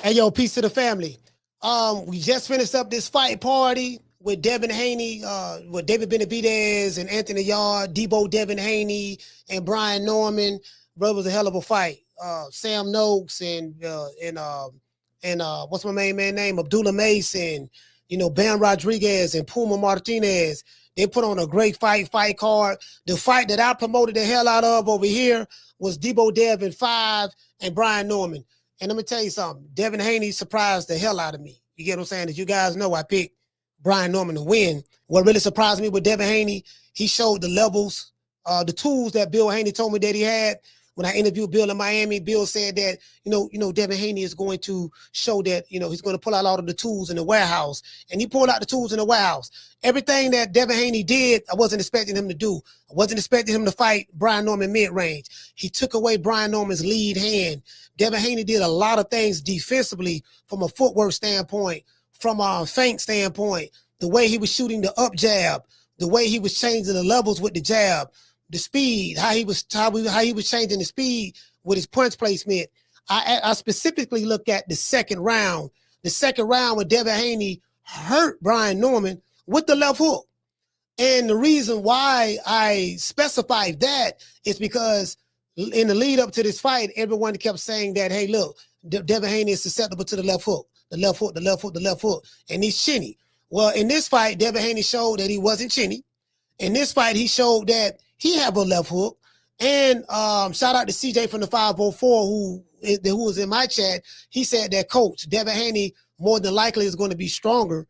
Hey, yo, peace to the family. We just finished up this fight party with Devin Haney, with David Benavidez and Anthony Yarde, Devin Haney and Brian Norman. Bro, it was a hell of a fight. Sam Noakes and what's my main man name? Abdullah Mason, Ben Rodriguez and Puma Martinez. They put on a great fight card. The fight that I promoted the hell out of over here was Devin 5 and Brian Norman. And let me tell you something. Devin Haney surprised the hell out of me. You get what I'm saying? As you guys know, I picked Brian Norman to win. What really surprised me with Devin Haney, he showed the levels, the tools that Bill Haney told me that he had. When I interviewed Bill in Miami, Bill said that, Devin Haney is going to show that, he's going to pull out all of the tools in the warehouse. And he pulled out the tools in the warehouse. Everything that Devin Haney did, I wasn't expecting him to do. I wasn't expecting him to fight Brian Norman mid-range. He took away Brian Norman's lead hand. Devin Haney did a lot of things defensively from a footwork standpoint, from a feint standpoint, the way he was shooting the up jab, the way he was changing the levels with the jab, the speed, how he was changing the speed with his punch placement. I specifically look at the second round. The second round when Devin Haney hurt Brian Norman with the left hook. And the reason why I specified that is because in the lead up to this fight, everyone kept saying that, hey, look, Devin Haney is susceptible to the left hook, the left hook, the left hook, the left hook, and he's chinny. Well, in this fight, Devin Haney showed that he wasn't chinny. In this fight, he showed that he have a left hook. And shout out to CJ from the 504 who was in my chat. He said that, Coach, Devin Haney more than likely is going to be stronger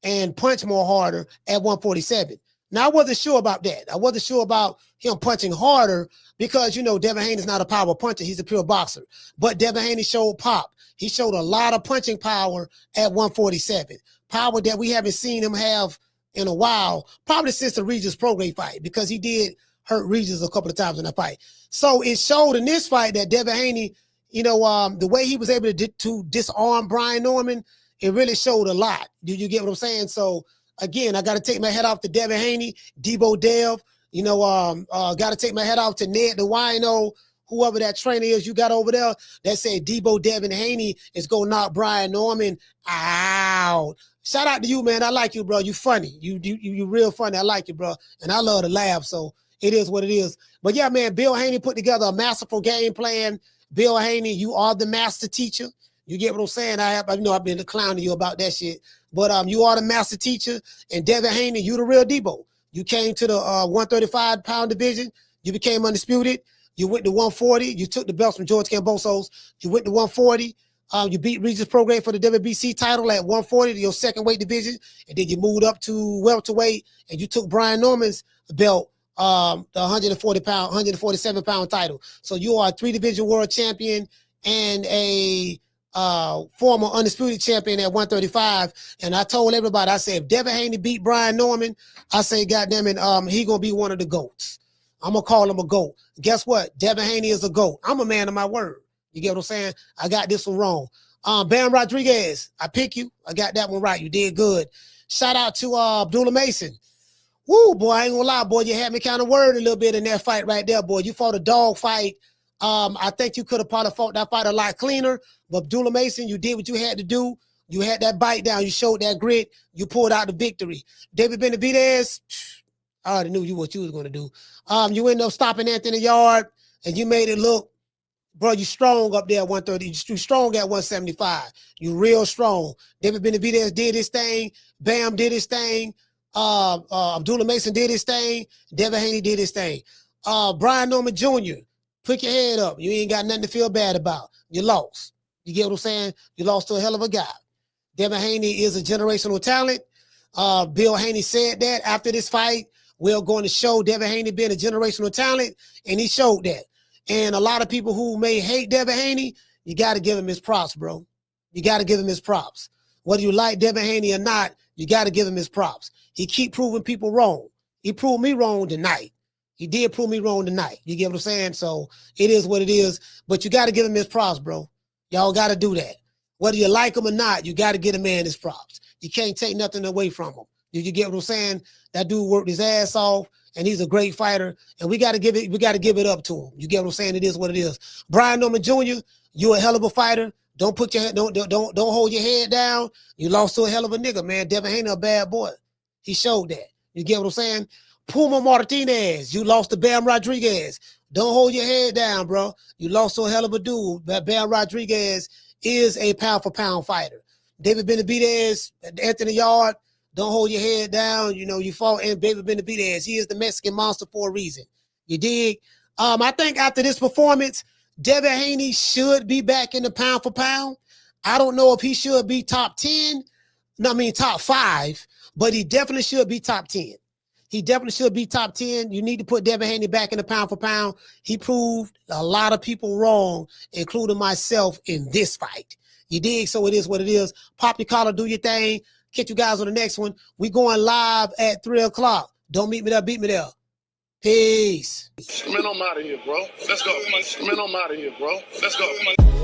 and punch more harder at 147. Now, I wasn't sure about that. I wasn't sure about him punching harder because, Devin Haney is not a power puncher. He's a pure boxer. But Devin Haney showed pop. He showed a lot of punching power at 147. Power that we haven't seen him have in a while, probably since the Regis Prograis fight, because he did hurt Regis a couple of times in that fight. So it showed in this fight that Devin Haney, the way he was able to disarm Brian Norman, it really showed a lot. Do you get what I'm saying? So again, I got to take my head off to Devin Haney, Dev. Got to take my head off to Ned the Wino, whoever that trainer is you got over there that said Devin Haney is going to knock Brian Norman out. Shout out to you, man. I like you, bro. You funny. You real funny. I like you, bro. And I love to laugh. So it is what it is. But yeah, man, Bill Haney put together a masterful game plan. Bill Haney, you are the master teacher. You get what I'm saying? I've been clowning you about that shit. But you are the master teacher. And Devin Haney, you the real Debo. You came to the 135-pound division. You became undisputed. You went to 140. You took the belts from George Kambosos. You went to 140. You beat Regis Prograis for the WBC title at 140, your second weight division. And then you moved up to welterweight and you took Brian Norman's belt, the 147-pound title. So you are a 3-division world champion and a former undisputed champion at 135. And I told everybody, I said, if Devin Haney beat Brian Norman, I say, goddamn it, he going to be one of the GOATs. I'm going to call him a GOAT. Guess what? Devin Haney is a GOAT. I'm a man of my word. You get what I'm saying? I got this one wrong. Ben Rodriguez, I pick you. I got that one right. You did good. Shout out to Abdullah Mason. Woo, boy, I ain't gonna lie, boy. You had me kind of worried a little bit in that fight right there, boy. You fought a dog fight. I think you could have probably fought that fight a lot cleaner. But Abdullah Mason, you did what you had to do. You had that bite down. You showed that grit. You pulled out the victory. David Benavidez, I already knew what you was going to do. You ended up stopping Anthony Yarde, and you made it look, bro, you strong up there at 130. You strong at 175. You real strong. David Benavidez did his thing. Bam did his thing. Abdullah Mason did his thing. Devin Haney did his thing. Brian Norman Jr., put your head up. You ain't got nothing to feel bad about. You lost. You get what I'm saying? You lost to a hell of a guy. Devin Haney is a generational talent. Bill Haney said that after this fight, we're going to show Devin Haney being a generational talent, and he showed that. And a lot of people who may hate Devin Haney, you got to give him his props, bro. You got to give him his props. Whether you like Devin Haney or not, you got to give him his props. He keep proving people wrong. He proved me wrong tonight. He did prove me wrong tonight. You get what I'm saying? So it is what it is. But you got to give him his props, bro. Y'all got to do that. Whether you like him or not, you got to get a man his props. You can't take nothing away from him. You get what I'm saying? That dude worked his ass off, and he's a great fighter. And we got to give it up to him. You get what I'm saying? It is what it is. Brian Norman Jr., you're a hell of a fighter. Don't put your don't hold your head down. You lost to a hell of a nigga, man. Devin Haney, a bad boy. He showed that. You get what I'm saying? Puma Martinez, you lost to Bam Rodriguez. Don't hold your head down, bro. You lost to a hell of a dude. Bam Rodriguez is a pound-for-pound fighter. David Benavidez, Anthony Yarde, don't hold your head down. You know, you fought David Benavidez. He is the Mexican monster for a reason. You dig? I think after this performance, Devin Haney should be back in the pound-for-pound. I don't know if he should be top 10. No, I mean top 5, but he definitely should be top 10. He definitely should be top 10. You need to put Devin Haney back in the pound-for-pound. He proved a lot of people wrong, including myself, in this fight. You dig? So it is what it is. Pop your collar, do your thing. Catch you guys on the next one. We going live at 3 o'clock. Don't meet me there, beat me there. Peace. Man, I'm out of here, bro. Let's go. Man, I'm out of here, bro. Let's go.